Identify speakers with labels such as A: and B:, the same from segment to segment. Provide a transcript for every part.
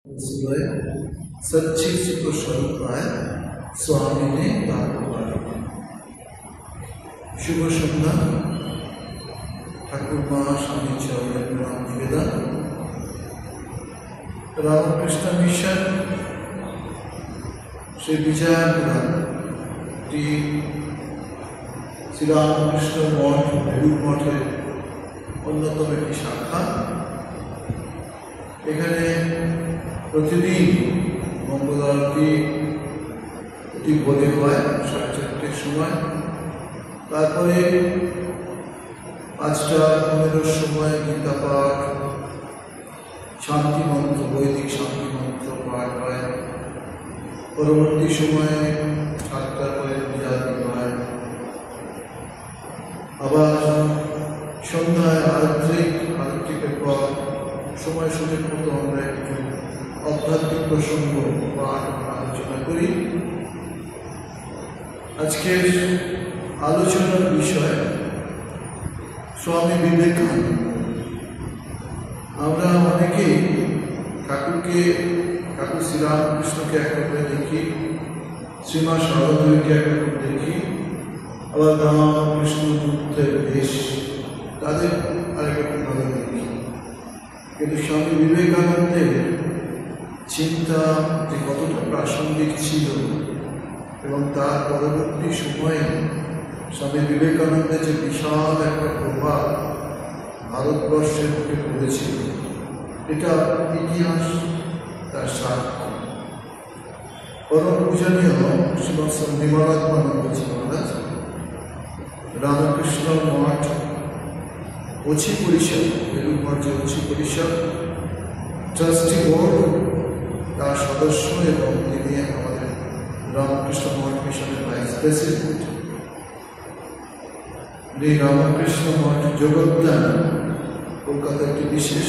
A: सच्ची सुख स्वरूप स्वामी ने शुभ सन्ध्या ठाकुर माँ स्वामी चौधरी प्रणाम निवेदन। रामकृष्ण मिशन श्री विजयपुरा श्री रामकृष्ण मठ भेलुर मठेर अन्यतम एक शाखा। এখানে প্রতিদিন মঙ্গল আরতি অতি ভোরে হয় 4:30টার সময়, তারপরে 5:15 সময় গীতা পাঠ, শান্তি মন্ত্র, বৈদিক শান্তি মন্ত্র পাঠ হয়। পরবর্তী সময়ে 7টার পরে পূজা হয়। আবার সন্ধ্যায় আরতির পর সময় সুযোগ মতো আমরা একটু আধ্যাত্মিক প্রসঙ্গ বা আলোচনা করি। আজকের আলোচনার বিষয় স্বামী বিবেকানন্দ। আমরা অনেকেই ঠাকুর শ্রীরামকৃষ্ণকে একরকম দেখি, শ্রীমা সারদাকে একরকম দেখি, আবার রামকৃষ্ণ বুদ্ধের বেশ তাদের আরেকরকম ভাবে দেখি। কিন্তু স্বামী বিবেকানন্দের চিন্তা যে কতটা প্রাসঙ্গিক ছিল এবং তার পরবর্তী সময়ে স্বামী বিবেকানন্দের যে বিশাল একটা প্রভাব ভারতবর্ষের বুকে পড়েছিল, এটা ইতিহাস তার সাক্ষ্য। পরম পূজনীয় শ্রীমৎ নির্মলাত্মানন্দজি মহারাজ রামকৃষ্ণ মঠ অচি পরিষদ, বেলুর মঠ যে অচি পরিষদ ট্রাস্টি বোর্ড তার সদস্য এবং তিনি আমাদের রামকৃষ্ণ মঠ মিশনের ভাইস প্রেসিডেন্ট। এই রামকৃষ্ণ মঠ জগদ্দান কলকাতার একটি বিশেষ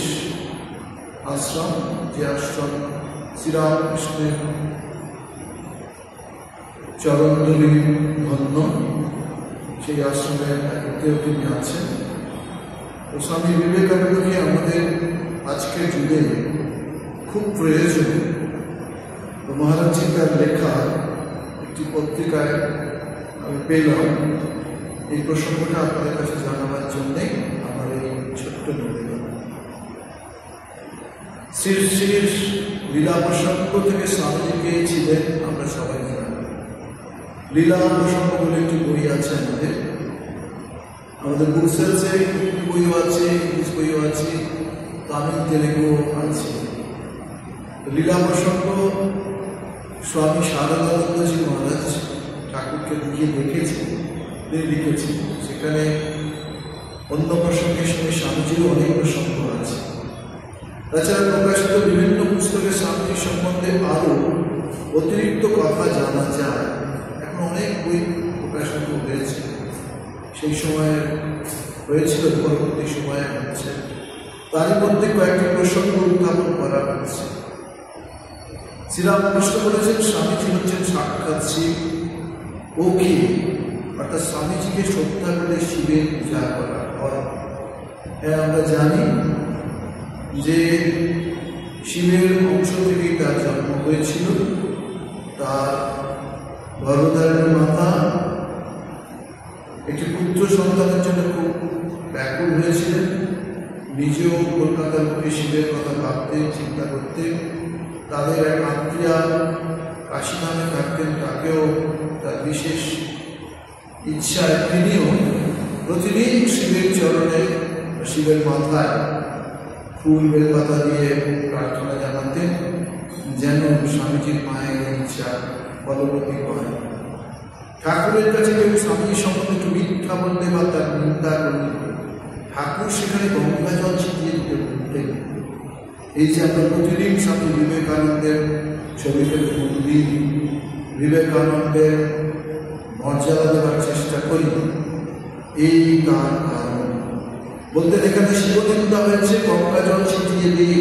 A: আশ্রম, যে আশ্রম শ্রীরামকৃষ্ণের চরণধুলি ধন্য, সেই আশ্রমের একতেও তিনি আছেন। স্বামী বিবেকানন্দকে আমাদের আজকের যুগে খুব প্রয়োজন। মহারাজজি তার লেখা একটি পত্রিকায় আমি পেলাম। এই প্রসঙ্গটা আপনাদের কাছে জানাবার জন্যে আমার এই ছোট্ট নিবেদন। শ্রী শ্রীর লীলা প্রসঙ্গ থেকে স্বামীজি পেয়েছিলেন আমরা সবাই জানি। লীলা প্রসঙ্গ বলে একটি বই আছে আমাদের বুক সেলসে, বইও আছে, ইংলিশ বইও আছে, তামিল তেলেগু আছে। লীলা প্রসঙ্গ স্বামী সারদানন্দজি মহারাজ ঠাকুরকে লিখে লিখেছেন। সেখানে অন্য প্রসঙ্গের সঙ্গে স্বামীজিরও অনেক প্রসঙ্গ আছে। তাছাড়া প্রকাশিত বিভিন্ন পুস্তকে স্বামীজির সম্বন্ধে আরও অতিরিক্ত কথা জানা যায়। এখন অনেক বই প্রকাশিত হয়েছে, সেই সময়ে হয়েছিল, পরবর্তী সময়ে হচ্ছে। তারই মধ্যে কয়েকটি প্রসঙ্গ উত্থাপন করা হয়েছে। শ্রীরামকৃষ্ণ বলেছেন স্বামীজি হচ্ছেন সাক্ষাৎ শিব। ও কি? অর্থাৎ স্বামীজিকে শ্রদ্ধা করে শিবের পূজা করা হয়। হ্যাঁ, আমরা জানি যে শিবের অংশ থেকেই তার জন্ম হয়েছিল। তার গর্ভধারণের মাতা একটি পুত্র সন্তানের জন্য খুব ব্যাকুল হয়েছিলেন। নিজেও কলকাতার মুখে শিবের কথা ভাবতেন, চিন্তা করতেন। তাদের এক আত্মীয়া কাশী নামে থাকতেন, তাকেও তার বিশেষ ইচ্ছায় তিনিও প্রতিদিন শিবের চরণে, শিবের মাথায় ফুল বেলপাতা দিয়ে প্রার্থনা জানাতেন যেন স্বামীজির মায়ের ইচ্ছা ফলবতী হয়। ঠাকুরের কাছে কেউ স্বামীজির সম্বন্ধে একটু মিথ্যা বলতে বা তার নিন্দা করলে ঠাকুর সেখানে গঙ্গা জল ছিটিয়ে দিতে বলতেন। এই যে আমরা প্রতিদিন স্বামী বিবেকানন্দের ছবিতে প্রতিদিন বিবেকানন্দের মর্যাদা দেওয়ার চেষ্টা করি, এই তার কারণ। বলতে এখানে শিবনিন্দা হয়েছে গঙ্গা জল ছিটিয়ে দিয়ে।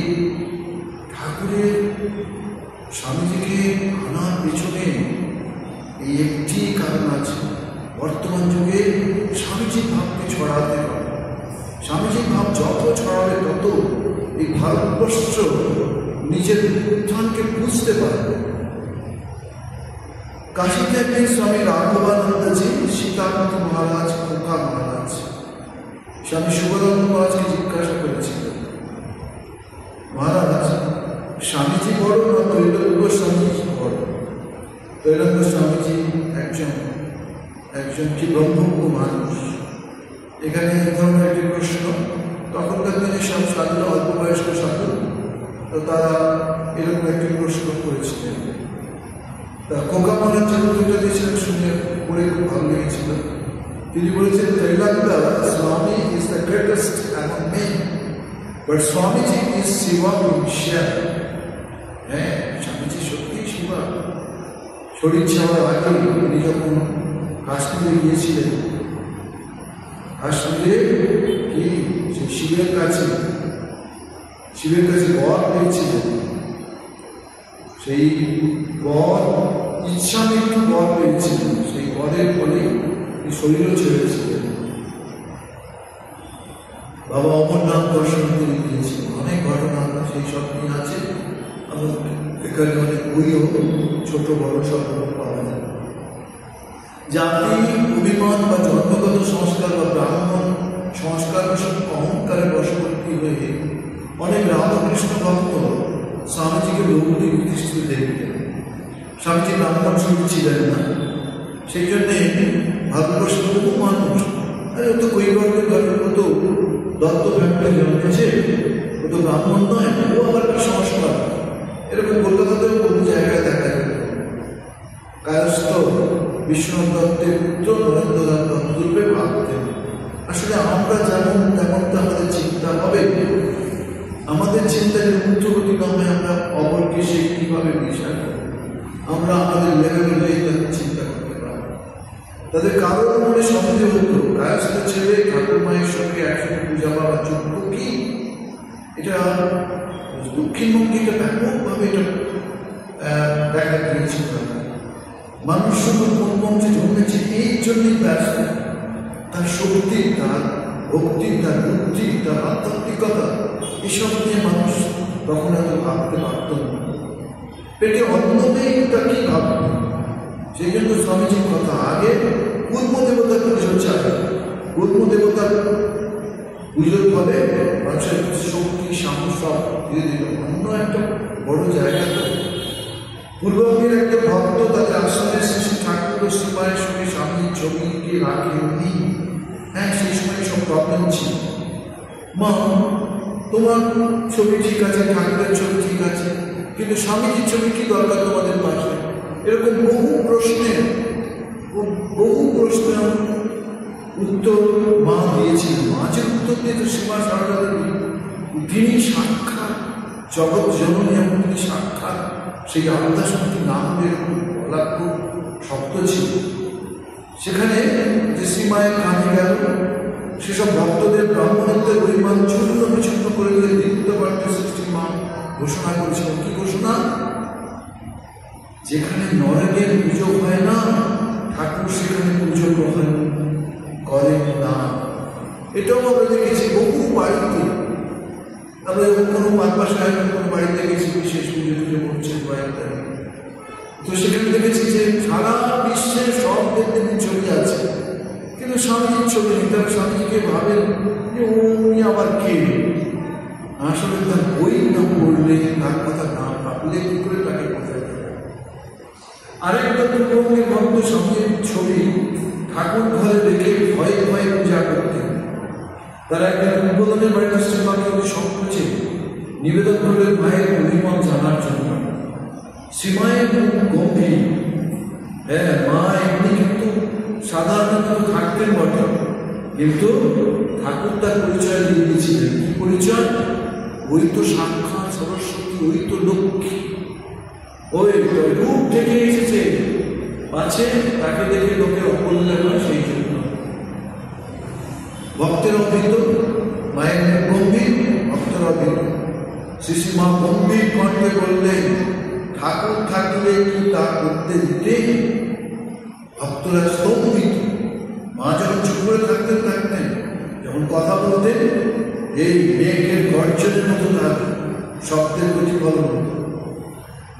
A: ঠাকুরের স্বামীজিকে আনার পেছনে এই একটি কারণ আছে। বর্তমান যুগে স্বামীজির ভাবকে ছড়াতে হবে। স্বামীজির ভাব যত ছড়াবে তত এই ভারতবর্ষ নিজের উত্থানকে বুঝতে পারবে। কাশীতে একদিন স্বামী রাঘবানন্দজি, সীতাপতি মহারাজ, খোকা মহারাজ স্বামী শুভানন্দ মহারাজকে জিজ্ঞাসা করেছিলেন, মহারাজ স্বামীজি বড় না তৈলঙ্গ স্বামীজি বড়? তৈলঙ্গ স্বামীজি একজন কি ব্রহ্মজ্ঞ মানুষ। এখানে এই ধরনের একটি প্রশ্ন, তখনকার দিনে সব সাধুরা অল্প বয়স্ক সাধু, তো তারা এরকম একটি প্রশ্ন করেছিলেন। তা খোকা মহারাজ যে উত্তরটা দিয়েছিলেন শুনে পড়ে খুব ভালো লেগেছিল। তিনি বলেছেন, Trailanga Swami is the greatest among men, but Swamiji is Shiva himself. হ্যাঁ, স্বামীজি সত্যিই শিবা। শরীর ছাড়ার আগে উনি যখন কাশ্মীরে গিয়েছিলেন, কাশ্মীরে কি সেই শিবের কাছে বর পেয়েছিলেন। সেই বর ইচ্ছা মৃত্যু বর পেয়েছিলেন। সেই বরের ফলে শরীরও ছেড়েছিলেন। বাবা অমরনাথ দর্শন তিনি দিয়েছিলেন। অনেক ঘটনা সেই সব নিয়ে আছে। এখানে অনেক বইও ছোট বড় সব পাওয়া যায়। জাতি, অভিমান বা জন্মগত সংস্কার বা ব্রাহ্মণ সংস্কার অহংকারের বশবর্তী হয়ে অনেক রামকৃষ্ণ ভক্ত স্বামীজিকে লৌকিক দৃষ্টিতে দেখতেন। স্বামীজি ব্রাহ্মণ শরীর ছিলেন না, সেই জন্যে ভারতবর্ষের বহু মানুষ তো কৈবর্তের ঘরের মতো দত্ত ফ্যামিলি জন্মেছে, ও তো ব্রাহ্মণ নয়, ও আবার কি সংস্কার, এরকম কলকাতাতেও বহু জায়গায় দেখা যায়। কায়স্থ বিশ্বনাথ দত্তের পুত্র নরেন্দ্রনাথ দত্ত রূপে ভাবতেন। আসলে আমরা যেমন তেমনটা আমাদের চিন্তা হবে। আমাদের চিন্তার ঊর্ধ্বগতি নামে আমরা অপরকে সে কীভাবে বিষয় আমরা আমাদের লেভেলে তাদের চিন্তা করতে পারি। তাদের কারোর মনে সন্দেহ হতো, কায়স্থ ছেলে ঠাকুর মায়ের সঙ্গে একসঙ্গে পূজা পাওয়ার যোগ্য কি? এটা দক্ষিণবঙ্গে ব্যাপকভাবে এটা দেখা গিয়েছিল। মানুষ শুধু কোন বংশে জন্মেছে এই জন্যই ব্যস্ত। তার শক্তি, তার ভক্তি, তার বুদ্ধি, তার আধ্যাত্মিকতা, এসব নিয়ে মানুষ তখন এত ভাবতে পারত না। পেটে অন্ন নেই, তা কি ভাববে? সেই জন্য স্বামীজির কথা, আগে কুর্মদেবতার পুজো চায়। কুর্মদেবতার পুজোর ফলে মানুষের শক্তি, সাহস সব ধীরে ধীরে অন্য একটা বড় জায়গা। পূর্ববঙ্গের একটা ভক্ত তাদের আশ্রমে শ্রী ঠাকুর ও শ্রীমায়ের সঙ্গে স্বামীর ছবিকে রাখেননি। হ্যাঁ, সেই সময় সব প্রবলেম ছিল। মা, তোমার ছবি ঠিক আছে, ঠাকুরের ছবি ঠিক আছে, কিন্তু স্বামীজির ছবি কি দরকার তোমাদের পাশে? এরকম বহু প্রশ্নের উত্তর মা দিয়েছিলেন। মা যে উত্তর দিয়েছে শ্রীমা সারদা দেবী, তিনি সাক্ষাৎ জগৎ জননী এবং তিনি সাক্ষাৎ সেই আলাদা শক্তি নাম এরকম বলা খুব শক্ত ছিল। সেখানে যে শ্রীমায়ের কানে গেল, সেসব ভক্তদের ব্রাহ্মণত্বের পরিমাণ চূর্ণ বিচ্ছিন্ন করে দিয়ে দ্বিতীয় বার্তা শ্রীমা ঘোষণা করেছিলেন। কি ঘোষণা? যেখানে নরেনের পুজো হয় না, ঠাকুর সেখানে পুজো করেন না। এটাও আমরা দেখেছি বহু বাড়িতে। আমরা যখন কোনো পাতবা সাহেবের কোনো বাড়িতে গেছি, বিশেষ পুজো টুজো করছে বাড়িতে, তো সেখানে দেখেছি যে সারা বিশ্বের সব দেবদেবীর ছবি আছে, কিন্তু স্বামীজির ছবি নেই। তারা স্বামীজিকে ভাবেন যে উনি আবার কে? আসলে তার বই না পড়লে, তার কথা না ভাবলে কি করে তাকে বোঝা যাবে? আরেকটা পূর্ববঙ্গের ভক্ত স্বামীর ছবি ঠাকুর ঘরে রেখে ভয়ে ভয়ে পূজা করতেন। তারা একটা উদ্বোধনের বাড়িতে শ্রীমাকে সংকোচে নিবেদন করলেন মায়ের অভিমান জানার জন্য। শ্রীমায়ের মুখ গম্ভীর। হ্যাঁ, মা এমনি কিন্তু সাধারণত থাকতেন বটে, কিন্তু ঠাকুর তার পরিচয় দিয়ে দিয়েছিলেন। কি পরিচয়? ওই তো সাক্ষাৎ সরস্বতী, ওই তো লক্ষ্মী, ওই রূপ থেকে এসেছে, আছে তাকে দেখে লোকের অকল্যাণ হয়। সেই জন্য ভক্তের অভিত, মায়ের গম্ভীর, ভক্তের অভিত। শ্রী মা গম্ভীর কণ্ঠে বললেন, ঠাকুর থাকলে কি তা করতে দিতে? ভক্তরা স্তম্ভিত। মা যখন চুপ করে থাকতেন, যখন কথা বলতেন, এই মেঘের গর্জনের মতো তার শব্দের প্রতিফলন।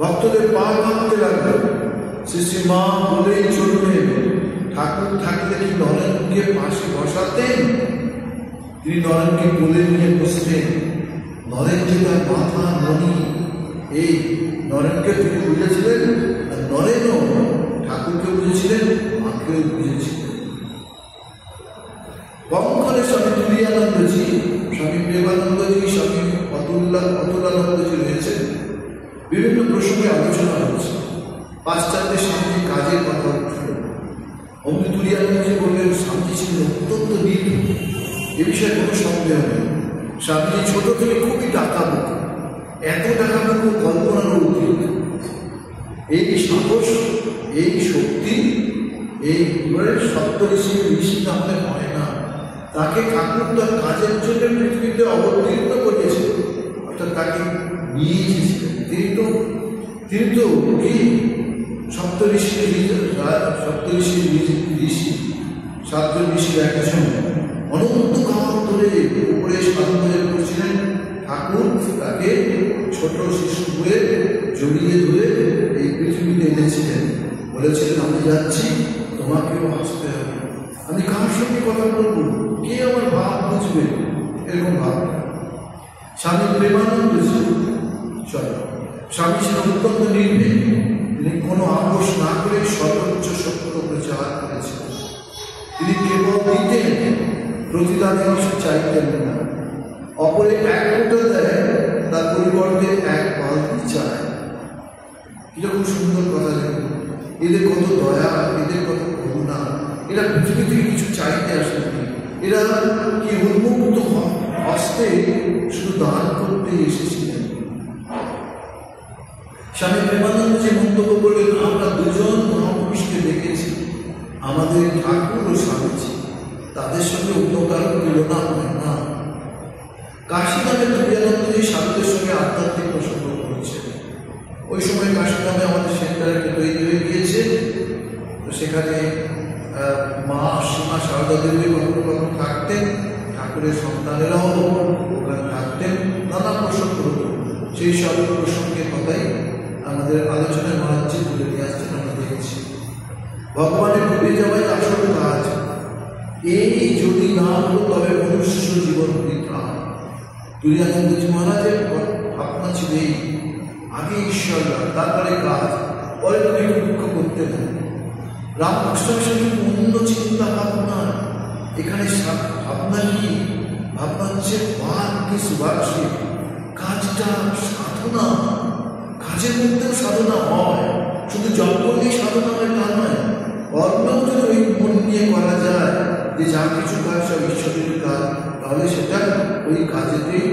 A: ভক্তদের পা ভাঙতে লাগলো। শ্রী শ্রী মা বলেই চললেন, ঠাকুর থাকলে কি নরেনকে পাশে বসাতেন? তিনি নরেনকে কোলে নিয়ে বসতেন। নরেন যে তার মাথা মণি, এই নরেনকে তিনি বুঝেছিলেন, আর নরেনও ঠাকুরকে বুঝেছিলেন, মাকেও বুঝেছিলেন। বঙ্কনে স্বামী তুলিয়ানন্দজি, স্বামী প্রেমানন্দজি, স্বামী অতুলানন্দজি রয়েছেন। বিভিন্ন প্রসঙ্গে আলোচনা হচ্ছে। পাশ্চাত্যের স্বামীজি কাজের কথা উঠল। অমনি তুলিয়ানন্দজি বললেন, স্বামীজি ছিলেন অত্যন্ত নির্ভীক, এ বিষয়ে কোনো সন্দেহ নেই। স্বামীজি ছোট থেকে খুবই ডাকাবুক, এত ডাকাবুক কল্পনার অতীত। এই সাহস, এই শক্তি, এই ঋষি না হলে হয় না। তাকে ঠাকুর তার কাজের জন্য পৃথিবীতে অবতীর্ণ করেছে, অর্থাৎ তাকে নিয়ে এসেছিলেন। তিনি তো কি সপ্তঋষি, সাতজন ঋষির একজন অনন্ত কাল ধরে উপরে সাধনা করছিলেন। ঠাকুর তাকে ছোট শিশু হয়ে জড়িয়ে ধরে এই পৃথিবীতে এনেছিলেন। বলেছিলেন, আমি যাচ্ছি, তোমাকেও আসতে হবে। আমি কার সঙ্গে কথা বলবো, কে আমার ভাব বুঝবে, এরকম ভাব। স্বামী প্রেমানন্দ স্বামী ছিলেন অত্যন্ত নির্ভীক। তিনি কোনো আপোষ না করে সর্বোচ্চ সত্য প্রচার করেছিলেন। তিনি কেবল দিতেন, প্রতিদানে কিছু চাইতেন না। অপরে এক ফোঁটা দেয়, তার পরিবর্তে এক বালতি চায়। এটা খুব সুন্দর কথা। এদের কত দয়া, এদের কত করুণা। এরা পৃথিবী থেকে কিছু চাইতে আসেনি, এরা কি উন্মুক্ত হস্তে শুধু দান করতে এসেছিলেন। স্বামী প্রেমানন্দ যে মন্তব্য করলেন, আমরা দুজন মহাপুরুষকে দেখেছি, আমাদের ঠাকুর ও স্বামীজি, তাদের সঙ্গে অন্য কারো তুলনা হয় না। কাশীধামে তুলিয়ানন্দজি স্বামীদের সঙ্গে আধ্যাত্মিক প্রসঙ্গ করেছেন। ওই সময় কাশীধামে আমাদের সেন্টার একটা তৈরি হয়ে গিয়েছে। তো সেখানে মা সীমা সারদা দেবী কখনো কখনো থাকতেন, ঠাকুরের সন্তানেরাও ওখানে থাকতেন। নানা প্রসঙ্গ হতো, সেই সব প্রসঙ্গের কথাই আমাদের আলোচনায় মহারাজজি তুলে নিয়ে আসছেন। আমরা দেখেছি ভগবানের ডুবে যাওয়াই আসল কাজ। এই যদি না হতো তবে মনুষ্য জীবন বৃথা। তুলিয়ানন্দজি মহারাজের ভাবনা ছিল এই, আগে ঈশ্বর, তারপরে কাজ, পরে তুমি দুঃখ করতে নেই। রামকৃষ্ণের সঙ্গে অন্য চিন্তা ভাবনা। এখানে ভাবনা কি? ভাবনা হচ্ছে কি সুভাষী কাজটা সাধনা। কাজের মধ্যেও সাধনা হয়, শুধু যজ্ঞেই সাধনা হয় তা নয়। কর্মেও যদি ওই মন নিয়ে করা যায় যে যা কিছু কাজ সব ঈশ্বরের কাজ, তাহলে সেটা ওই কাজেতেই,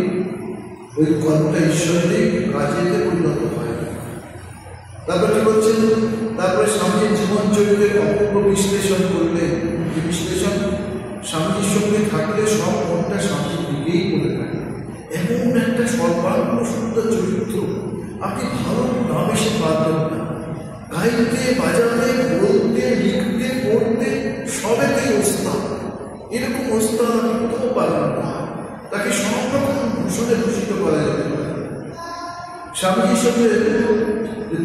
A: ওই কর্মটা ঈশ্বরের কাজেতে পরিণত হয়। তারপরে কি বলছেন? তারপরে স্বামীজির জীবন চরিত্রের অপূর্ব বিশ্লেষণ করলেন। যে বিশ্লেষণ, স্বামীজির সঙ্গে থাকলে সব মনটা স্বামীজির দিকেই করে থাকে। এমন একটা সর্বাঙ্গ সুন্দর চরিত্র আপনি ভালো না বেশি পারবেন না। গাইতে, বাজাতে, বলতে, লিখতে, পড়তে সবেতেই ওস্তাদ। এরকম ওস্তাদ আপনি কোথাও পাবেন না। তাকে সব রকম ভূষণে ভূষিত করা যেতে পারে। স্বামীজির সঙ্গে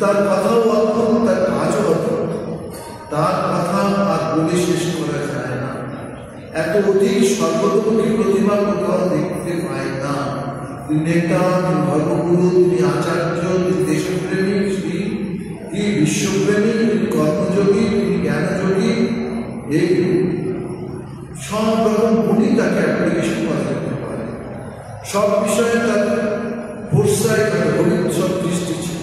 A: তার কথাও অদ্ভুত, তার কাজও অদ্ভুত। তার কথা আর বলে শেষ করা যায় না। এত অধিক সর্বতোমুখী প্রতিভা কোথাও দেখতে পায় না। তিনি নেতা, তিনি ধর্মগুরু, তিনি আচার্য, তিনি দেশপ্রেমিক, তিনি বিশ্বপ্রেমিক, তিনি কর্মযোগী, তিনি জ্ঞানযোগী। এই সব রকম গুণই তাকে অ্যাপ্লিকেশন করা যেতে পারে। সব বিষয়ে তার ভরসায়, তার ভবিষ্যৎ দৃষ্টি ছিল।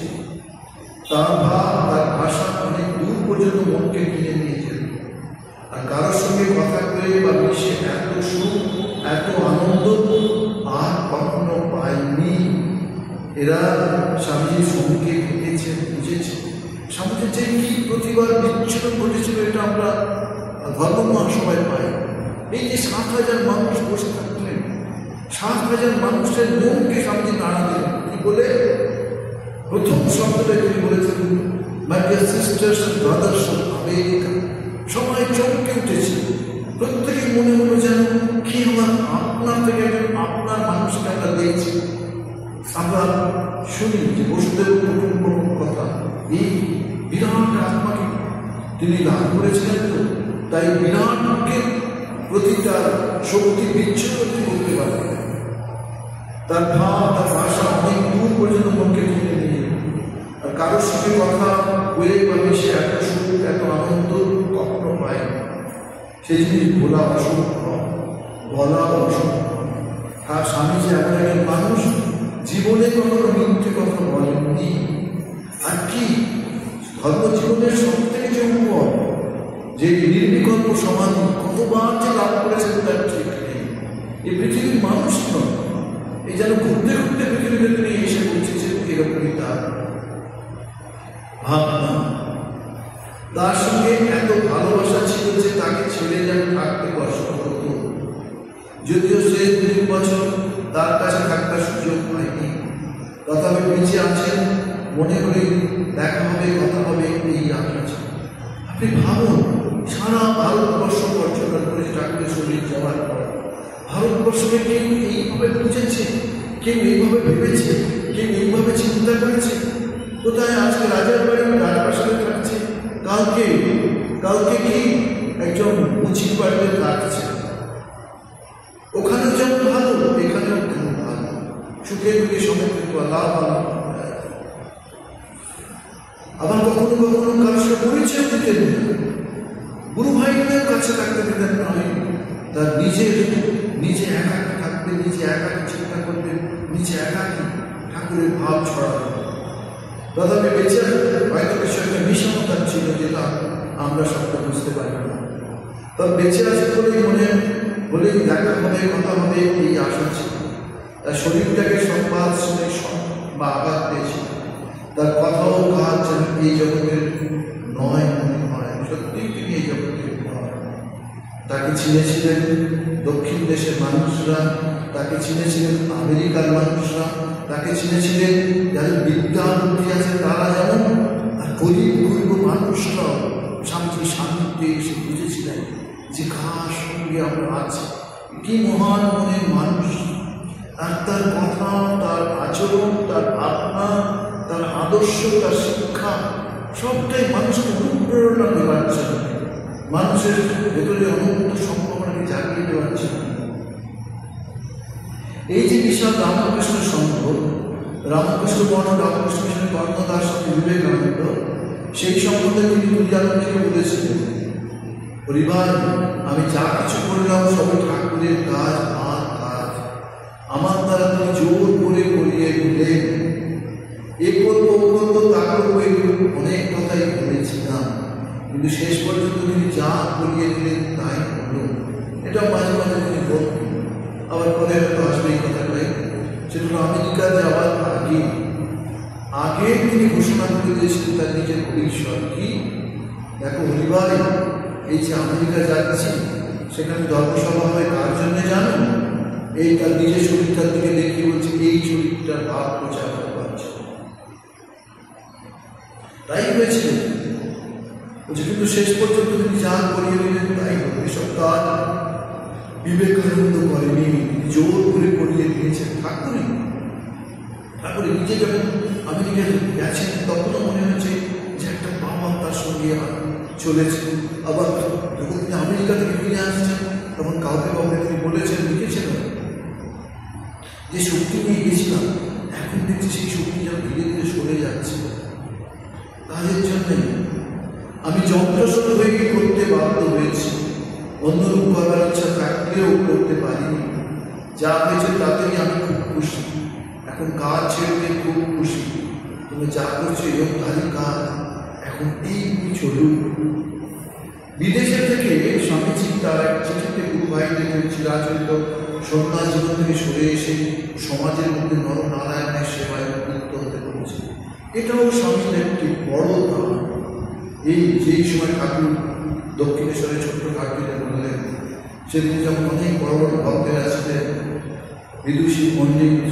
A: তার ভাব, তার ভাষা অনেক দূর পর্যন্ত মনকে কিনে নিয়েছেন। আর কারোর সঙ্গে কথা বলে বা মিশে এত সুখ, এত আনন্দ আর কখনো পায়নি। এরা স্বামীজির সঙ্গে ঘটেছে, বুঝেছে। স্বামীজির যে কি প্রতিবার বিচ্ছুরণ ঘটেছিল, এটা আমরা ধর্ম মহাসভায় পাই। এই যে 7,000 মানুষ বসে থাকলেন, 7,000 মানুষের মনকে স্বামীজি নাড়া দিলেন। কি বলে? প্রথম শব্দটা তিনি বলেছেন, my dear sisters and brothers of America. সবাই চমকে উঠেছে। প্রত্যেকের মনে হলো যেন কি আমার আপনার থেকে আপনার মানুষকে আমরা দেখছি। আমরা শুনি যে বসুদেব কুটুম্বকম কথা, এই বিরাট আত্মাকে তিনি লাভ করেছিলেন, তো তাই বিরাটকে প্রতি তার শক্তি বিচ্ছুরণ করতে পারে। তার ভাব, তার ভাষা অনেক দূর পর্যন্ত মনকে টেনে নিয়ে, আর কারোর সঙ্গে কথা বলে বা মিশে এত সুখ, এত আনন্দ কখনো পায় না। সেই জিনিস বলা অসম্ভব, বলা অসম্ভব। আর স্বামীজি এমন একজন মানুষ, জীবনে কখনো মিথ্যে কথা বলেননি। আর কি ধর্মজীবনের সব থেকে যে উপর, যে নির্বিকল্প সমাধি কতবার যে লাভ করেছেন তার ঠিক নেই। এই পৃথিবীর মানুষ নয়, এই যেন ঘুরতে ঘুরতে পৃথিবীতে তিনি এসে পৌঁছেছেন, এরকমই তার ভাবনা। তার সঙ্গে এত ভালোবাসা ছিল যে তাকে ছেড়ে যেন থাকতে কষ্ট হতো। যদিও সে 2 বছর তার কাছে থাকবার সুযোগ হয়নি, তথাপি বেঁচে আছেন মনে করে দেখা হবে, কথা হবে, এই আশা। আপনি ভাবুন, সারা ভারতবর্ষ পর্যটন করে ঠাকুরের শরীর যাওয়ার পর ভারতবর্ষকে কেউ এইভাবে বুঝেছে, কেউ এইভাবে ভেবেছে, কেউ এইভাবে চিন্তা করেছে? কোথায় আজকে রাজার বাড়ি রাজপ্রাসাদে থাকছে, কালকে কি একজন মুচির বাড়িতে থাকছে। ওখানে যেমন ভালো, এখানেও তেমন ভালো, সুখে দুঃখে সময় কিন্তু লাভ ভালো। আবার কখনো কখনো কারোর সাথে পরিচয় দিতেন, গুরু ভাইদের কাছে থাকতে দিতেন নয়, তার নিজে একাকি থাকবে, নিজে একাকি চিন্তা করবে, নিজে একাকি ঠাকুরের ভাব ছড়াবে। তথাপি বেঁচে হয়তো কিছু একটা বিষমতা ছিল, যেটা আমরা সবটা বুঝতে পারি না। তবে বেঁচে আছে বলেই দেখা হবে, কথা হবে, এই আশা ছিল। তার শরীরটাকে সংবাদ শুনে বা আঘাত পেয়েছিল। তার কথাও কাজ যেন এই জগতের নয় মনে হয়, সত্যিই তিনি এই জগতের নয়। তাকে চিনেছিলেন দক্ষিণ দেশের মানুষরা, তাকে চিনেছিলেন আমেরিকার মানুষরা, তাকে চিনেছিলেন যাদের বিদ্যা বুদ্ধি আছে তারা, যেমন আর গরিব গরিব মানুষরা শান্তিতে এসে বুঝেছিলেন যে কার সঙ্গে আমরা আছি, কি মহান মনের মানুষ। আর তার কথা, তার আচরণ, তার ভাবনা, তার আদর্শ, তার শিক্ষা সবটাই মানুষকে অনুপ্রেরণা দেওয়ার জন্য, মানুষের ভেতরে অনন্ত সম্ভাবনাকে জাগিয়ে দেওয়ার জন্য। এই যে বিশাল রামকৃষ্ণ সংঘ, রামকৃষ্ণ মঠ, রামকৃষ্ণ মিশনের কর্ণদার সাথে বিবেকানন্দ, সেই সম্বন্ধে তিনি তুলিয়ানন্দকে বলেছিলেন, পরিবার আমি যা কিছু করলাম সবই ঠাকুরের কাজ, আমার দ্বারা তুমি জোর করে করিয়ে দিলেন। এ করবো, ও করবো, তা করবো, এগুলো অনেক কথাই বলেছিলাম, কিন্তু শেষ পর্যন্ত তিনি যা করিয়ে দিলেন তাই হলো। এটা মাঝে মাঝে তিনি বলতেন। আবার পরে হয়তো আসবে এই কথাটাই, সেটা আমেরিকা যাওয়ার আগে তিনি ঘোষণা করে দিয়েছিলেন তার নিজের ভবিষ্যৎ কি। দেখো হরিভাই, এই যে আমেরিকা যাচ্ছি, সেখানে ধর্মসভা হয় কার জন্য জানো? এই তার নিজের শরীরটার দিকে দেখিয়ে বলছে, এই শরীরটার ভাব প্রচার করবার জন্য। তাই হয়েছিল বলছে, কিন্তু শেষ পর্যন্ত তিনি যা করিয়ে দিলেন তাই হলো। এসব কাজ বিবেকানন্দ করেনি, জোর করে করিয়ে দিয়েছেন ঠাকুরই। ঠাকুর নিজে যখন আমেরিকায় গেছেন, তখনও মনে হয়েছে যে একটা বাবা তার সঙ্গে চলেছে। আবার যখন তিনি আমেরিকা থেকে ফিরে আসছেন, তখন কাউকে তিনি বলেছেন, লিখেছেন যে শক্তি নিয়ে গেছিলাম, এখন দেখছি সেই শক্তি যেন ধীরে ধীরে সরে যাচ্ছে। কাজের জন্যে আমি যন্ত্রসর হয়ে করতে বাধ্য হয়েছি, অন্যরূপ করার ইচ্ছা থাকলেও করতে পারিনি। যা হয়েছে তাতেই আমি খুব খুশি। এখন কাজ ছেড়ে খুব খুশি। তুমি যা করছো এরকম তারই কাজ, এখন এই চলুন। বিদেশের থেকে স্বামীজি তার এক চিঠিতে গুরু ভাইদের চিরাচরিত সন্ন্যাস জীবন থেকে সরে এসে সমাজের মধ্যে নরনারায়ণের সেবায় উন্নীত হতে পেরেছে। এটাও স্বামীর একটি বড় দান। এই যেই সময় ঠাকুর দক্ষিণেশ্বরের ছোট্ট ঠাকুরে বললেন, সেদিন যেমন অনেক বড় বড় ভক্তেরা ছিলেন, বিদুষী পণ্ডিত,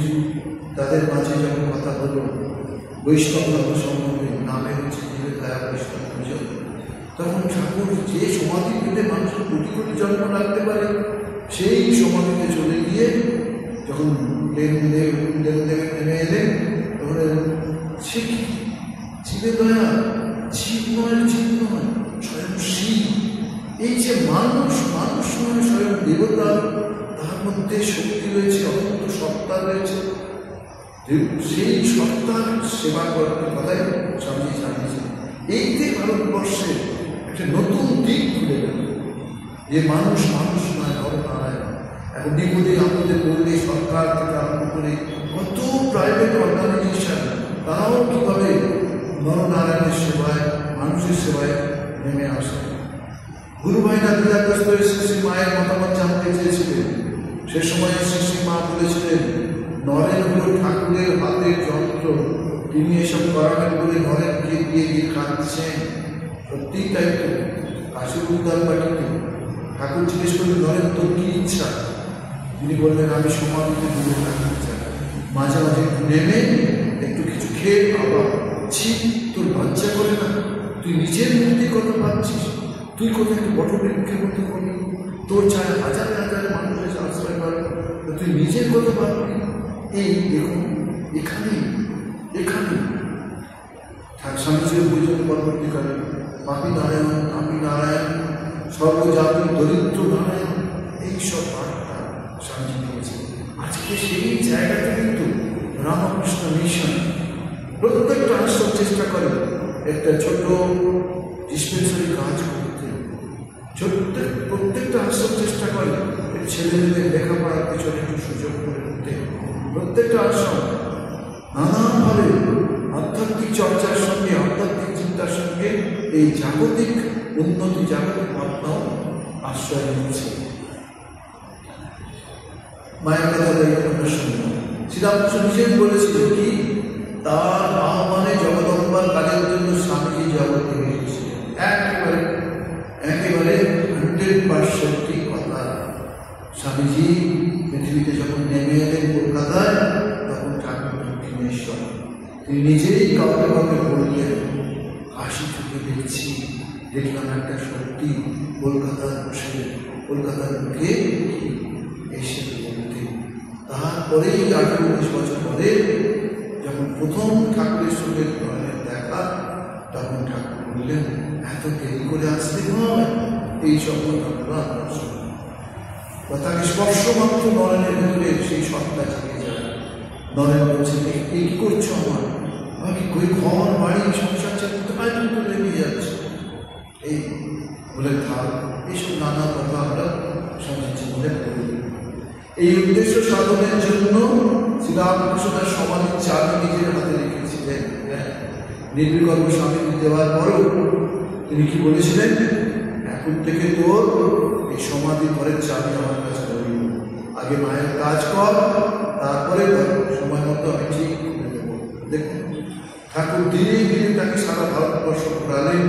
A: তাদের মাঝে যখন কথা হলো বৈষ্ণব ধর্ম সম্বন্ধে, নামে হচ্ছে দয়া বৈষ্ণব পুজো, তখন ঠাকুর যে সমাধি পেতে মানুষের কোটি কোটি জন্ম রাখতে পারে, সেই সমাধিতে চলে গিয়ে যখন দেবে নেমে এলেন তখন জীবে দয়া, জীব নয়, জীব নয়, স্বয়ং শিব। এই যে মানুষ নয়, স্বয়ং দেবতা, তার মধ্যে শক্তি রয়েছে, অনন্ত সত্তা রয়েছে। সেই সত্তার সেবা করার কথাই স্বামীজি জানিয়েছেন। এইতে ভারতবর্ষে একটা নতুন দিক খুলে গেল যে মানুষ নয়, নরনারায়ণ। এখন বিপদে আমাদের বললে সরকার থেকে আরম্ভ করে কত প্রাইভেট অর্গানাইজেশন, তারাও কীভাবে নরনারায়ণের সেবায়, মানুষের সেবায় নেমে আসে। গুরু ভাইনা দিদাগ্রস্ত হয়ে শ্রী মায়ের মতামত জানতে চেয়েছিলেন। সে সময় শ্রী মা বলেছিলেন, নরেন হল ঠাকুরের হাতের যন্ত্র, তিনি এসব করাবেন বলে নরেনকে দিয়ে খাচ্ছেন। সত্যিই তাই তো। কাশীর উদ্যান বাটিতে ঠাকুর জিজ্ঞেস করলেন, নরেন তোর কি ইচ্ছা? তিনি বললেন, আমি সমাধিতে দূরে থাকতে চাই, মাঝে মাঝে নেমে একটু কিছু খেয়ে আবার। ছি, তোর বাচ্চা করে না? তুই নিজের মধ্যে কথা পাচ্ছিস? তুই কোথায় একটু বটবৃক্ষের মতো করবি, তোর চায় হাজার হাজার মানুষের আশ্রয় পাবে, তুই নিজের কথা পাবি? এই দেখুন, এখানে স্বামীজির বৈজন পরবর্তীকালে পাপি নারায়ণ, সর্বজাতি দরিদ্র নারায়ণ, এইসব বার্তা স্বামীজি দিয়েছে। আজকে সেই জায়গাটা কিন্তু রামকৃষ্ণ মিশন প্রত্যেকটা আশ্রম চেষ্টা করে একটা ছোট ডিসপেন্সারি কাজ করতে। প্রত্যেকটা আশ্রম চেষ্টা করে ছেলেমেয়েদের লেখাপড়ার পিছনে একটু সুযোগ করে দিতে। প্রত্যেকটা আশ্রম নানানভাবে আধ্যাত্মিক চর্চার সঙ্গে, আধ্যাত্মিক চিন্তার সঙ্গে এই জাগতিক উন্নতি, জাগতিক ভাবনাও আশ্রয় নিচ্ছে। মায়ের কথা আমরা শুনলাম। শ্রীরামকৃষ্ণ নিজেই বলেছিল কি, তার আহ্বানে জগদম্বার কাজের জন্য স্বামীজি জগতে এসেছিলেন। একেবারে 100% কথা। স্বামীজি পৃথিবীতে যখন নেমে এলেন কলকাতায়, তখন ঠাকুর দক্ষিণেশ্বর তিনি নিজেই কাউকে বললেন, কাশি থেকে দেখলাম একটা সত্যি কলকাতার মুখে এসে বলতে। তারপরেই 18-19 বছর পরে যখন প্রথম ঠাকুরের সঙ্গে দেখা, তখন ঠাকুর বললেন, এত দেরি করে আসতে হয়, এইসব কথাগুলো আপনার শুনুন। তাকে স্পর্শ মাত্র নরেনের ভিতরে সেই সত্তা জেগে যায়। নরেন বলছে, কি করছো আমাকে ঘর বাড়ি সংসার ছেড়ে কোথায় কিন্তু লেগে যাচ্ছে? এই বলে থাক, এইসব নানা কথা আমরা সমাজ জীবনে করি। এই উদ্দেশ্য সাধনের জন্য শ্রীরামকৃষ্ণের সমাধির চাবি নিজের হাতে রেখেছিলেন। নির্বিকল্প স্বামী দেওয়ার পরও তিনি কি বলেছিলেন, এখন থেকে তোর এই সমাধি ঘরের চাবি আমার কাছে রইল, আগে মায়ের কাজ কর, তারপরে সময় মতো আমি ঠিক করে দেব। দেখুন, ঠাকুর ধীরে ধীরে তাকে সারা ভারতবর্ষ ঘোরালেন,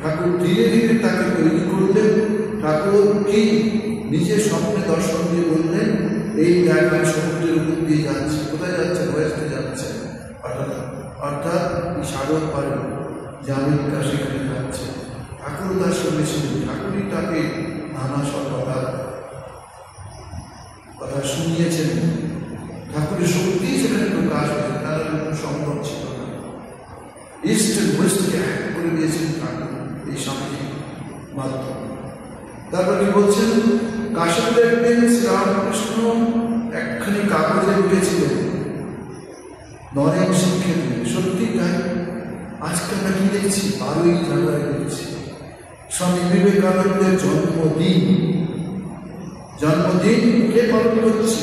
A: ঠাকুর ধীরে ধীরে তাকে তৈরি করলেন। ঠাকুর কি নিজের স্বপ্নে দর্শন দিয়ে বললেন, এই জায়গায় সমুদ্রের উপর দিয়ে যাচ্ছে। কোথায় যাচ্ছে? ওয়েস্টে যাচ্ছে, অর্থাৎ সাগর পারে যে আমেরিকা, সেখানে যাচ্ছে। ঠাকুর তার সঙ্গে ছিলেন, ঠাকুরই তাকে নানা সব কথা শুনিয়েছেন। ঠাকুরের শক্তি সেখানে প্রকাশ হয়েছে, তার কোনো সম্ভব ছিল না। ইস্ট এন্ড ওয়েস্টকে এক করে দিয়েছেন ঠাকুর এই স্বামীজির মাধ্যমে। তারপর কি বলছেন, কাশীপুরে একদিন শ্রীরামকৃষ্ণ একখানি কাগজে লিখেছিলেন, নরেন শিক্ষে দিন। সত্যি তাই, আজকে আমরা কি দেখছি, 12ই জানুয়ারি দেখছি স্বামী বিবেকানন্দের জন্মদিন কে পালন করছে?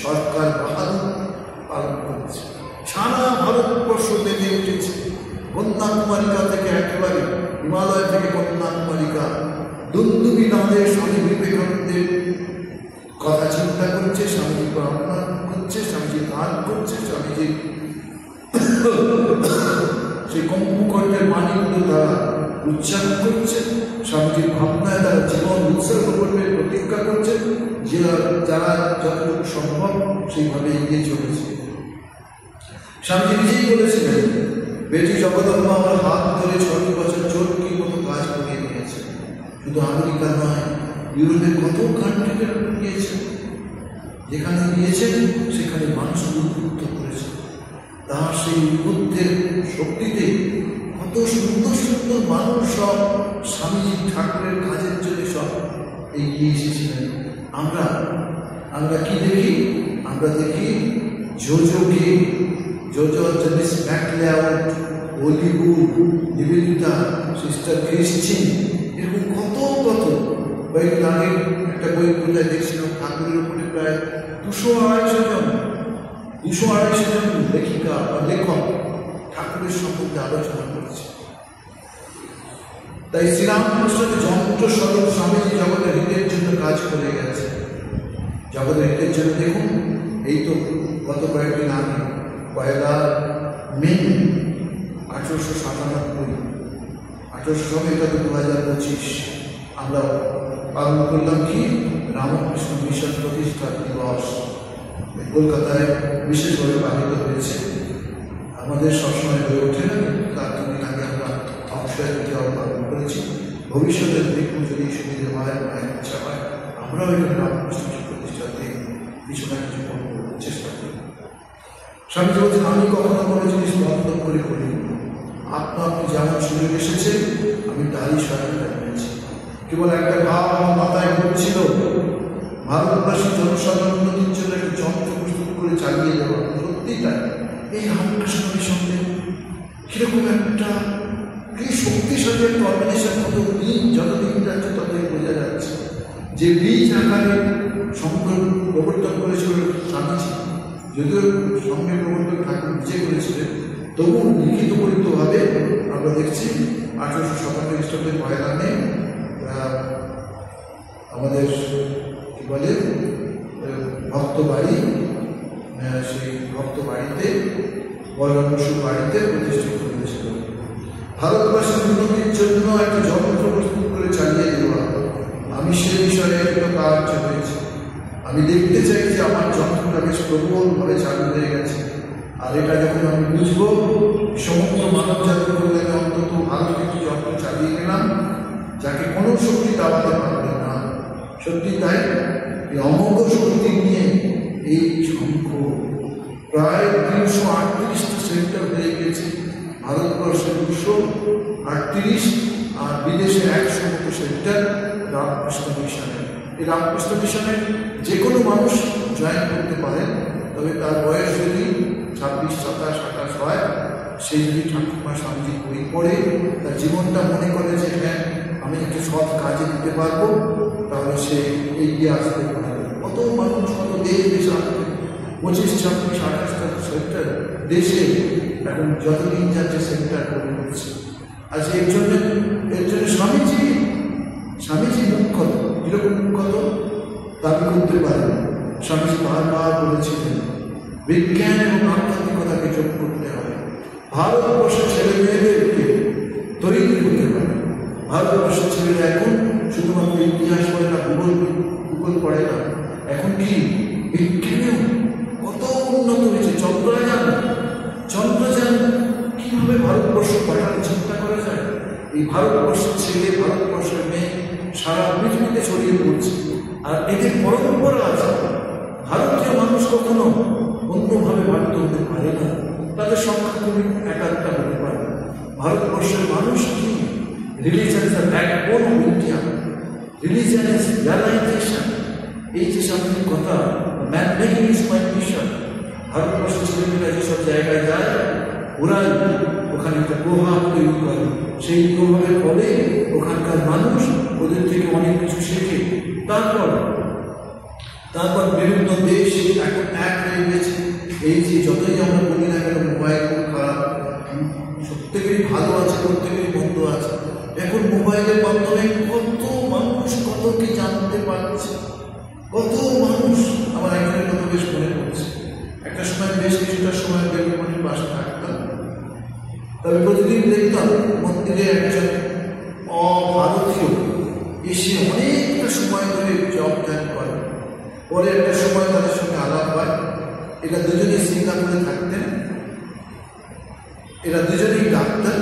A: সরকার বাহাদুর পালন করছে। সারা ভারতবর্ষ বেঁধে উঠেছে, কন্যাকুমারিকা থেকে একেবারে হিমালয় থেকে কন্যাকুমারিকা, দুন্দুবি নামে স্বামী বিবেকানন্দের কথা চিন্তা করছে, স্বামীজি প্রার্থনা করছে, স্বামীজি গান করছে, স্বামীজি সেই কম্পকণ্ঠের বাণীগুলো তারা উচ্চারণ করছে, স্বামীজির ভাবনায় তারা জীবন উৎসর্গ করবে প্রতিজ্ঞা করছে, যারা যতটুকু সম্ভব সেইভাবে এগিয়ে চলেছে। স্বামীজি নিজেই বলেছিলেন, বেটি জগদম্বা আমার হাত ধরে 6 বছর চোরকির মতো কাজ করিয়ে নিয়েছে। শুধু আমেরিকা নয়, ইউরোপের কত কান্ট্রিতে গিয়েছে, যেখানে গিয়েছেন সেখানে মানুষ উদ্বুদ্ধ করেছে। তার সেই উদ্বুদ্ধের শক্তিতে কত সুন্দর সুন্দর মানুষ সব স্বামীজি ঠাকুরের কাজের জন্য সব এগিয়ে এসেছিলেন। আমরা কি দেখি? আমরা দেখি জোজোকে, জোজো হচ্ছে মিস ম্যাকলেআউড, হলিউড, নিবেদিতা, সিস্টার ক্রিশ্চিন, এরকম কত কয়েকদিন আগে একটা বই কোথায় দেখছিলাম, ঠাকুরের উপরে প্রায় 200-250 জন লেখিকা বা লেখক ঠাকুরের সম্বন্ধে আলোচনা করেছে। তাই শ্রীরামকৃষ্ণের যন্ত্রস্বরূপ স্বামীজি জগতের হিতের জন্য কাজ করে গেছে। জগতের হিতের জন্য দেখুন, এই তো গত কয়েকদিন আগে 1 মে 1897, 1800 এটা তো 2025, আমরা পালন করলাম কি রামকৃষ্ণ মিশন প্রতিষ্ঠা দিবস। কলকাতায় বিশেষভাবে পালিত হয়েছে। আমাদের সবসময় হয়ে ওঠে না, তার জন্য আগে আমরা অক্ষয় তৃতীয়া পালন করেছি। ভবিষ্যতের দেখুন যদি সুবিধা হয়, মায়ের ইচ্ছা হয়, আমরাও এটা রামকৃষ্ণ প্রতিষ্ঠাতে কিছু না কিছু করবো, চেষ্টা করি। স্বামীজি বলছেন, আমি কখনো কোনো জিনিস বন্ধন করে করি, আপনি যেমন সুযোগ এসেছে আমি তারই সহায়তা করেছি। কেবল একটা ভাব আমার মাথায় ঘুরছিল, ভারতবাসী জনসাধারণ উন্নতির জন্য একটা যন্ত্র প্রস্তুত করে চালিয়ে দেওয়া। সত্যি তাই, এই রামকৃষ্ণ মিশনে কিরকম একটা কি শক্তিশালী একটা অর্গানাইজেশন, কত দিন যতদিন যাচ্ছে ততই বোঝা যাচ্ছে যে বীজ আকারে সংঘ প্রবর্তন করেছিল স্বামীজি। যদিও সঙ্গে প্রবর্তন ঠাকুর নিজে করেছিলেন, তবু লিখিত পরিতভাবে আমরা দেখছি 1857 খ্রিস্টাব্দের 1 মে আমাদের কি বলে ভক্ত বাড়ি, সেই ভক্ত বাড়িতে বলরামবসুর বাড়িতে প্রতিষ্ঠিত হয়েছিল। ভারতবাসীর উন্নতির জন্য একটা যন্ত্র প্রস্তুত করে চালিয়ে দেওয়া। আমি সে বিষয়ে একটা কাজ হয়েছে। আমি দেখতে চাই যে আমার যন্ত্রটা বেশ প্রবলভাবে চালু হয়ে গেছে। আর এটা যখন আমি বুঝবো, সমস্ত মানব জাতির কল্যাণে অন্তত ভারত একটি যন্ত্র চালিয়ে গেলাম যাকে কোনো শক্তি দাবাতে পারবে না। সত্যি তাই, এই অমোঘ শক্তি নিয়ে এই সংখ্য প্রায় 338টা সেন্টার হয়ে গেছে। ভারতবর্ষে 238 আর বিদেশে 100 মতো সেন্টার রামকৃষ্ণ মিশনের। এই রামকৃষ্ণ মিশনের যে কোনো মানুষ জয়েন করতে পারেন, তবে তার বয়স যদি 26, 27, 28 হয়, সেই যদি ঠাকুরমা স্বামীজির বই পড়ে তার জীবনটা মনে করে যে হ্যাঁ আমি একটু সৎ কাজে দিতে পারবো, তাহলে সে এগিয়ে আসতে পারবে। কত মানুষ, কত দেশ আসবে, 25, 26, 28টা সেন্টার দেশে এখন যতদিন যাচ্ছে সেন্টার করে উঠছে। আজ এর জন্য স্বামীজি মুখ্যত কিরকম মুখ্যত দাবি করতে পারেন। স্বামীজি বারবার বলেছিলেন বিজ্ঞান এবং আধ্যাত্মিকতাকে যোগ করতে হবে। ভারতবর্ষের ছেলে মেয়েদেরকে তৈরি হতে হবে। ভারতবর্ষের ছেলেরা এখন শুধুমাত্র ইতিহাস পড়ে না, ভূগোল পড়ে না, এখন কি বিজ্ঞানেও কত উন্নত হয়েছে। চন্দ্রযান কিভাবে ভারতবর্ষ পাঠানো চিন্তা করা যায়। এই ভারতবর্ষের ছেলে, ভারতবর্ষের মেয়ে সারা পৃথিবীতে ছড়িয়ে পড়ছে। আর এদের পরম্পরা আছে। ভারতীয় মানুষ কখনো অন্যভাবে ভারত হতে পারে না, তাদের সংখ্যা খুবই একাধিকটা হতে পারে। ভারতবর্ষের মানুষ কি religion is the backbone of India, religion is realisation. এই যে সামনের কথা, man making is my mission. ভারতবর্ষের ছেলেমেয়েরা যেসব জায়গায় যায়, ওরা ওখানে একটা প্রভাব তৈরি করে। সেই প্রভাবের ফলে ওখানকার মানুষ ওদের থেকে অনেক কিছু শেখে। তারপর বিভিন্ন দেশ এখন এক হয়ে গেছে। এই যে যতই আমরা বলি না কেন মোবাইল খুব খারাপ, প্রত্যেকেরই ভালো আছে, প্রত্যেকেরই মন্দ আছে। এখন মোবাইলের মাধ্যমে কত মানুষ কত কি জানতে পারছে, কত মানুষ। আমার একজনের কথা বেশ মনে পড়ছে। একটা সময় বেশ কিছুটা সময় বেলুমনির পাশে থাকতাম, তবে প্রতিদিন দেখতাম মন্দিরে একজন অভারতীয় এসে অনেকটা সময় ধরে জব ধ্যান করে। পরে একটা সময় তাদের সঙ্গে আলাপ হয়। এরা দুজনেই সিঙ্গাপুরে থাকতেন, এরা দুজনেই ডাক্তার।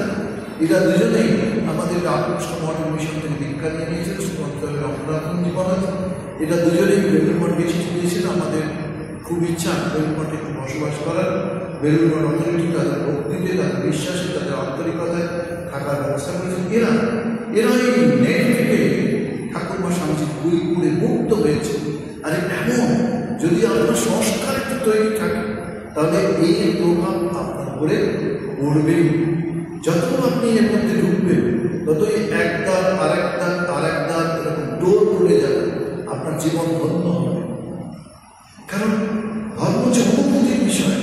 A: এরা দুজনেই আমাদের রামকৃষ্ণ মঠের মিশন থেকে দীক্ষা নিয়ে নিয়েছেন, সুমন্ত্রের অপরাধন জীবন। এরা দুজনেই বেলুড় মঠ বেশি দিয়েছেন। আমাদের খুব ইচ্ছা বেলুড় মঠে একটু বসবাস করার। বেলুড় মঠ অথরিটি তাদের ভক্তিতে, তাদের বিশ্বাসে, তাদের আন্তরিকতায় থাকার ব্যবস্থা করেছেন। এরা এই নেট থেকে ঠাকুরমা স্বামীজির বই পড়ে মুক্ত হয়েছে। আর এমন যদি আপনার সংস্কার একটু তৈরি থাকে তাহলে এই প্রভাব আপনার উপরে পড়বেই। যত আপনি এর মধ্যে ঢুকবেন ততই একদার আরেকদার এরকম ডোর পড়ে যাবে, আপনার জীবন ধন্য হবে। কারণ ধর্ম যে অনুভূতির বিষয়।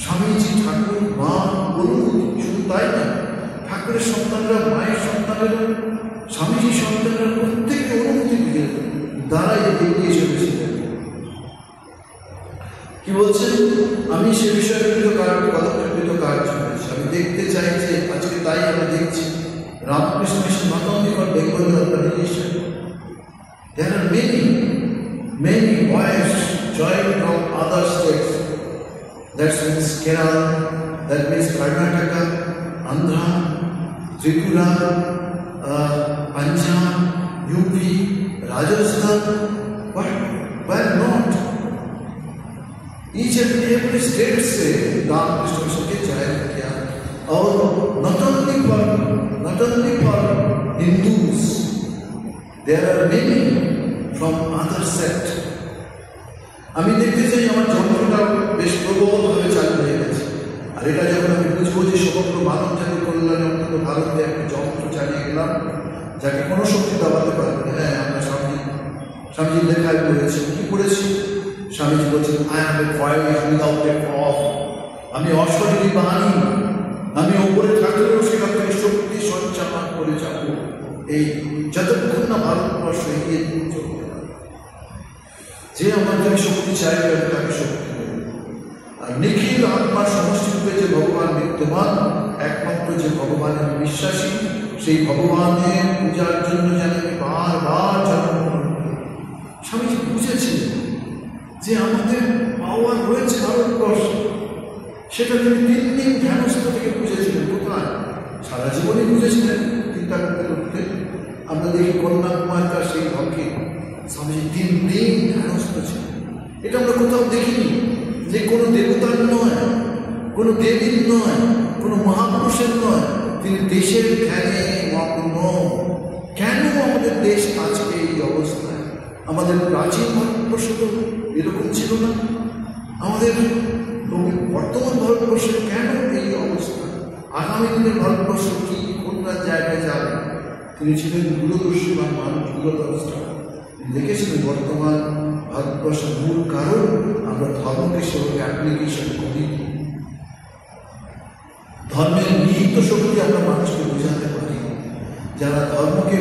A: স্বামীজি ঠাকুর মা অনুভূতি, শুধু তাই না, ঠাকুরের সন্তানরা মায়ের সন্তানেরা, স্বামীজির সন্তানরা প্রত্যেকের অনুভূতি দ্বারাই এগিয়ে চলেছিলেন। কি বলছেন? আমি সে বিষয়ে পদক্ষেপিত কার্য করেছি। আমি দেখতে চাই যে আজকে তাই আমরা দেখছি Ramakrishna mission not only for Bengali organization. There are many boys joined from other states. That means Kerala, that means Karnataka, Andhra, Tripura, Punjab, UP, Rajasthan. Why not? Each and every state से Ramakrishna mission के जाहिर किया। और not only for Hindus, there are many from other sect. আমি দেখতে চাই আমার যন্ত্রটা বেশ প্রবলভাবে চালু হয়ে গেছে। আর এটা যখন আমি বুঝবো যে সমগ্র মানব জাতির কল্যাণে অন্তত ভারতে একটা যন্ত্র চালিয়ে গেলাম যাকে কোনো শক্তি দাবাতে পারবে। হ্যাঁ, আমরা স্বামীজির লেখায় পড়েছি। কি পড়েছি? স্বামীজি বলছেন, I am a voice without a form. আমি অশরীরী বাণী, আমি ওপরে থাকলেও সেখান থেকে শক্তি সঞ্চালন করে যাব। এই যতক্ষণ না ভারতবর্ষ এগিয়ে চলতে পারে, যে আমার থেকে শক্তি চাইবে আমি তাকে শক্তি দেব। আর নিখিল আত্মার সমষ্টিরূপে যে ভগবান বিদ্যমান, একমাত্র যে ভগবানে আমি বিশ্বাসী, সেই ভগবানের পূজার জন্য যেন আমি বারবার জন্মগ্রহণ করি। স্বামীজি বুঝেছিলেন যে আমাদের পাওয়ার রয়েছে ভারতবর্ষ, সেটা তিনি 3 দিন ধ্যানস্থ থেকে বুঝেছিলেন। কোথায়? সারা জীবনই বুঝেছিলেন চিন্তা করতে করতে। আমরা দেখি কন্যাকুমারিকার সেই ভাবকে স্বামীজি 3 দিন ধ্যানস্থ ছিলেন। এটা আমরা কোথাও দেখিনি যে কোনো দেবতার নয়, কোনো দেবীর নয়, কোনো মহাপুরুষের নয়, তিনি দেশের ধ্যানে মগ্ন। কেন আমাদের দেশ আজকে এই অবস্থায়? আমাদের প্রাচীন ভারতবর্ষ তো এরকম ছিল না। আমাদের বর্তমান ভারতবর্ষের কেন এই অবস্থা? আগামী দিনের ভারতবর্ষ কি কোন জায়গায় যাবে? তিনি ছিলেন দূরদর্শী মানুষ, দূরদর্শী। তিনি দেখেছিলেন বর্তমান ভারতবর্ষের মূল কারণ আমরা ধর্মকে সেভাবে অ্যাপ্লিকেশন করি। ধর্মের নিহিত শক্তি আমরা মানুষকে বোঝাতে পারি। যারা ধর্মকে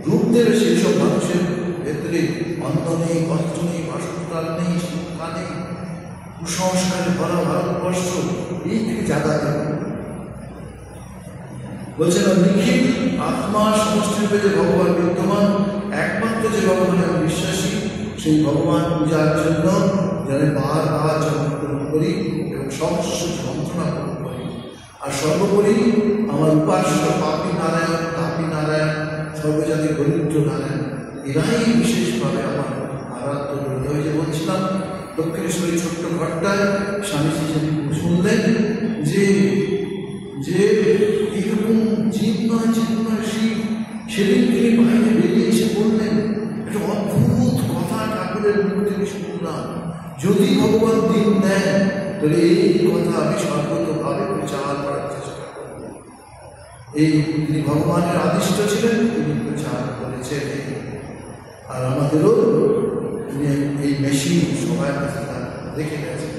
A: রূপ দেবে সেই সব মানুষের ভেতরে অন্ন নেই, কষ্ট নেই, বাসস্থান নেই, শিক্ষা নেই, কুসংস্কারে ভরা ভারতবর্ষ এই থেকে জায়গা দেবে। বলছেন নিখিল আত্মা সমষ্টিরূপে যে ভগবান বিদ্যমান, একমাত্র যে ভগবানে আমি বিশ্বাসী, সেই ভগবান পূজার জন্য যেন বারবার জন্মগ্রহণ করি এবং সমস্ত যন্ত্রণা গ্রহণ করি। আর সর্বোপরি আমার উপাস্য পাপী নারায়ণ, সর্বজাতি দরিদ্র নারায়ণ, এরাই বিশেষভাবে আমার আরাধ্য হৃদয়। যে বলছিলাম দক্ষিণেশ্বরী ছোট্ট ঘরটায় স্বামীজি শুনলেন যে এইরকম জীব নয় শিব। সেদিন তিনি বাইরে বেরিয়ে এসে বললেন একটা অদ্ভুত কথা ঠাকুরের মুখ থেকে শুনলাম, যদি ভগবান দিন দেন তাহলে এই কথা আমি সর্বতভাবে প্রচার করার চেষ্টা করব। এই তিনি ভগবানের আদিষ্ট ছিলেন, তিনি প্রচার করেছেন। আর আমাদেরও তিনি এই মেশিন সবাই কাছে দেখে গেছেন।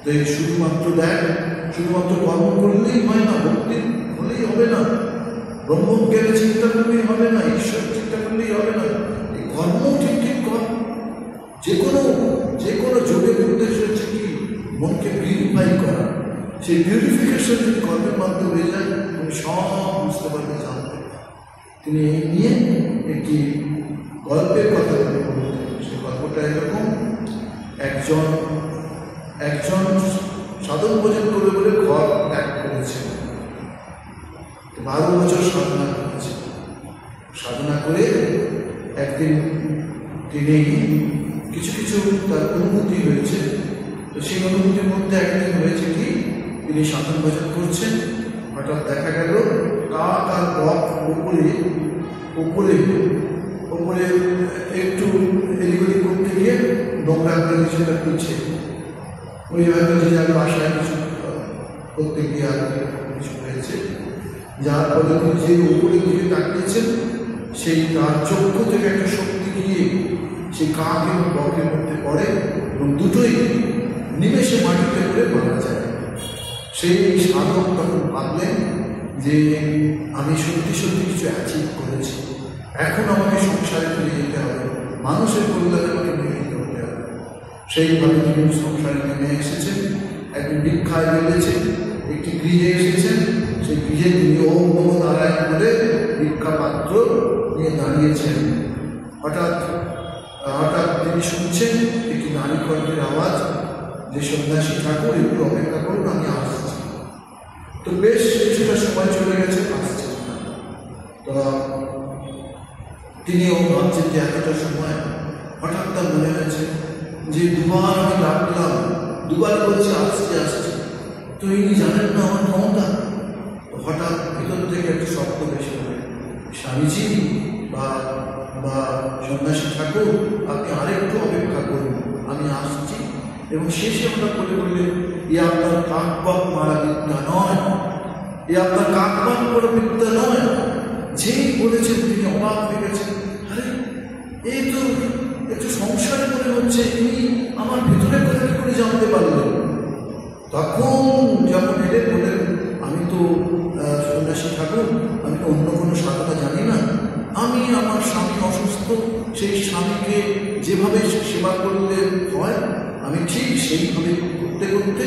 A: তো এই শুধুমাত্র কর্ম করলেই হয় না, ভক্তি হলেই হবে না, ব্রহ্মজ্ঞানে চিন্তা করলেই হবে না, ঈশ্বর চিন্তা করলেই হবে না, এই কর্ম ঠিক কর্ম। যে কোনো যোগের উদ্দেশ্য হচ্ছে কি? মনকে পিউরিফাই করা। সেই পিউরিফিকেশন যদি কর্মের মাধ্যমে হয়ে যায়, তুমি সব বুঝতে পারবে, জানতে পারবে। তিনি এই নিয়ে একটি গল্পের কথা বলতেন। সেই গল্পটা এরকম, একজন সাধন ভোজন করবে বলে ঘর ত্যাগ করেছে। 12 বছর সাধনা করেছে। সাধনা করে একদিন তিনি কিছু কিছু তার অনুভূতি হয়েছে। তো সেই অনুভূতির মধ্যে একদিন হয়েছে কি, তিনি সাধন ভজন করছেন, হঠাৎ দেখা গেল কাক আর বক উপরে উপরে উপরে একটু এদিক করতে গিয়ে নোংরা করে কিছুটা তুলছে। ওই হয়তো যে যার বাসায় কিছু করতে গিয়ে আর কিছু হয়েছে, যার ফলে তিনি যে উপরের দিকে তাকিয়েছেন, সেই তার চক্ষু থেকে একটা শক্তি গিয়ে সেই কাক এবং বকের মধ্যে পড়ে এবং দুটোই নিমেষে মাটিতে করে মারা যায়। সেই সাধক তখন ভাবলেন যে আমি সত্যি সত্যি কিছু অ্যাচিভ করেছি, এখন আমাকে সংসারে ফিরে যেতে হবে, মানুষের কল্যাণে আমাকে নিয়োজিত হতে হবে। সেইভাবে তিনি সংসারে নেমে এসেছেন, একদিন ভিক্ষায় বেরিয়েছেন, একটি গৃহে এসেছেন, সেই গৃহে তিনি ওম নমো নারায়ণ বলে ভিক্ষা পাত্র নিয়ে দাঁড়িয়েছেন। হঠাৎ তিনি শুনছেন একটি নারী কণ্ঠের আওয়াজ যে সন্ন্যাসী ঠাকুর একটু অপেক্ষা করুন, আমি আসছি। তো বেশ কিছুটা সময় চলে গেছে, আসছেন না। তো তিনিও ভাবছেন যে এতটা সময়, হঠাৎ তার মনে হয়েছে যে দুবার আমি ডাকলাম, দুবার বলছে আসছে আসছে, তো ইনি জানেন না আমার ক্ষমতা। তো হঠাৎ ভিতর থেকে একটা শব্দ বেশি হয়, স্বামীজি বা সন্ন্যাসী ঠাকুর আপনি আরেকটু অপেক্ষা করুন, আমি আসছি। এবং শেষে আমরা বললেন এ আপনার কাক বাক মারা বিদ্যা নয়, এ আপনার কাক বাক করা বিদ্যা নয়। যেই বলেছেন তিনি অবাক হয়ে গেছেন, আরে এই তো একটু সংসারে মনে হচ্ছে, ইনি আমার ভিতরে কথা কি করে জানতে পারলেন। তখন যখন এলে বলেন আমি তো সন্ন্যাসী ঠাকুর, আমি তো অন্য কোনো সাধনা জানি না, আমি আমার স্বামী অসুস্থ, সেই স্বামীকে যেভাবে সেবা করতে হয় আমি ঠিক সেইভাবে করতে করতে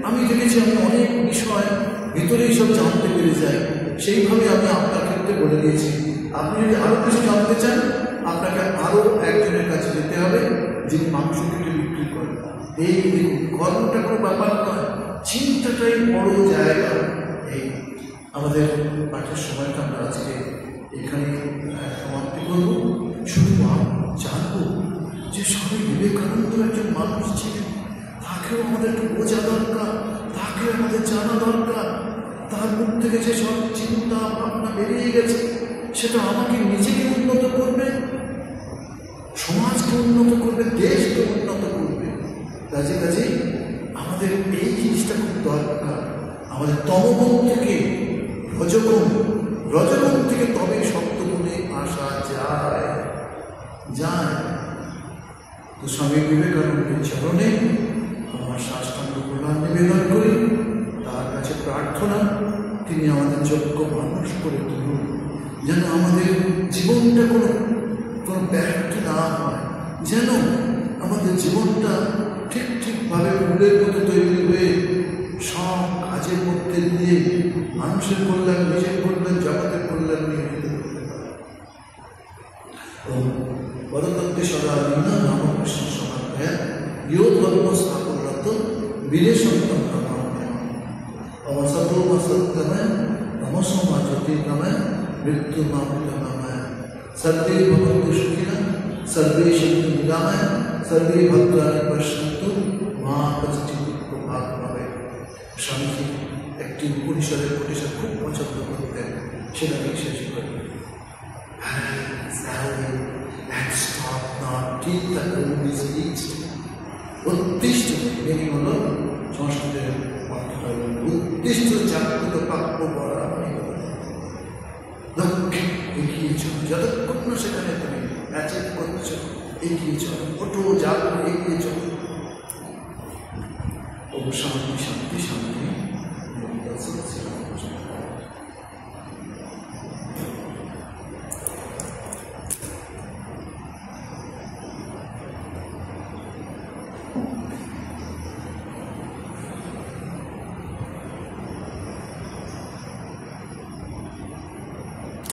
A: আমি দেখেছি আমি অনেক বিষয় ভিতরেই সব জানতে পেরে যাই, সেইভাবে আমি আপনার ক্ষেত্রে বলে দিয়েছি। আপনি যদি আরও কিছু জানতে চান আপনাকে আরও একজনের কাছে যেতে হবে যিনি মাংস কেটে বিক্রি করেন। এই কর্মটা কোনো ব্যাপার নয়, চিন্তাটাই বড় জায়গা। এই আমাদের পাঠের সময়টা আমরা আজকে এখানে সমাপ্তি করব। শুধু জানবো যে স্বামী বিবেকানন্দ একজন মানুষ ছিলেন, তাকেও আমাদের একটু বোঝা দরকার, তাকে আমাদের জানা দরকার। তার মুখ থেকে যে সব চিন্তা ভাবনা বেরিয়ে গেছে, সেটা আমাকে নিজেকে উন্নত করবে, সমাজকে উন্নত করবে, দেশকে উন্নত করবে। কাজে আমাদের এই জিনিসটা খুব দরকার। আমাদের তমগুণ থেকে রজগুণ থেকে তবে সপ্তগুণে আসা যায়। তো স্বামী বিবেকানন্দের চরণে আমার সাষ্টাঙ্গ প্রণাম নিবেদন করি, তার কাছে প্রার্থনা তিনি আমাদের যোগ্য মানুষ করে তুলুন, যেন আমাদের জীবনটা কোনো ব্যর্থ না হয়, যেন আমাদের জীবনটা ঠিকভাবে ফুলের মতো তৈরি হয়ে সব কাজের মধ্যে দিয়ে মানুষের কল্যাণ, নিজের কল্যাণ, জগতের কল্যাণ নিয়ে যেতে করতে পারে। পরতত্ত্বে সদা রামকৃষ্ণ সমাধ্যায় ইয় ধর্ম স্থাপনরত বিলেসন্তম রামায় অবসতোমা সত্যময় তমসমা জ্যোতির্গময় মৃত্যু মামৃতময় সর্বে ভবন্তু সুখিনঃ সর্বে সন্তু নিরাময় সর্বে ভদ্রাণি পশ্যন্তু মা কশ্চিৎ দুঃখভাগ্ ভবেৎ। স্বামীজি একটি উপনিষদের কোটেশন খুব পছন্দ করতেন, সেটাকে শেষ করেন, and stop not till the goal is reached. উদ্দিষ্ট মেনে হল সংস্কৃতের অর্থটা, উদ্দিষ্ট জাগ্রত প্রাপ্য বলা লক্ষ্যে এগিয়ে চলো, যতক্ষণ না সেখানে তুমি অ্যাচিভ করছো এগিয়ে চলো, ওঠো জাগ্রত এগিয়ে চলো। ও শান্তি।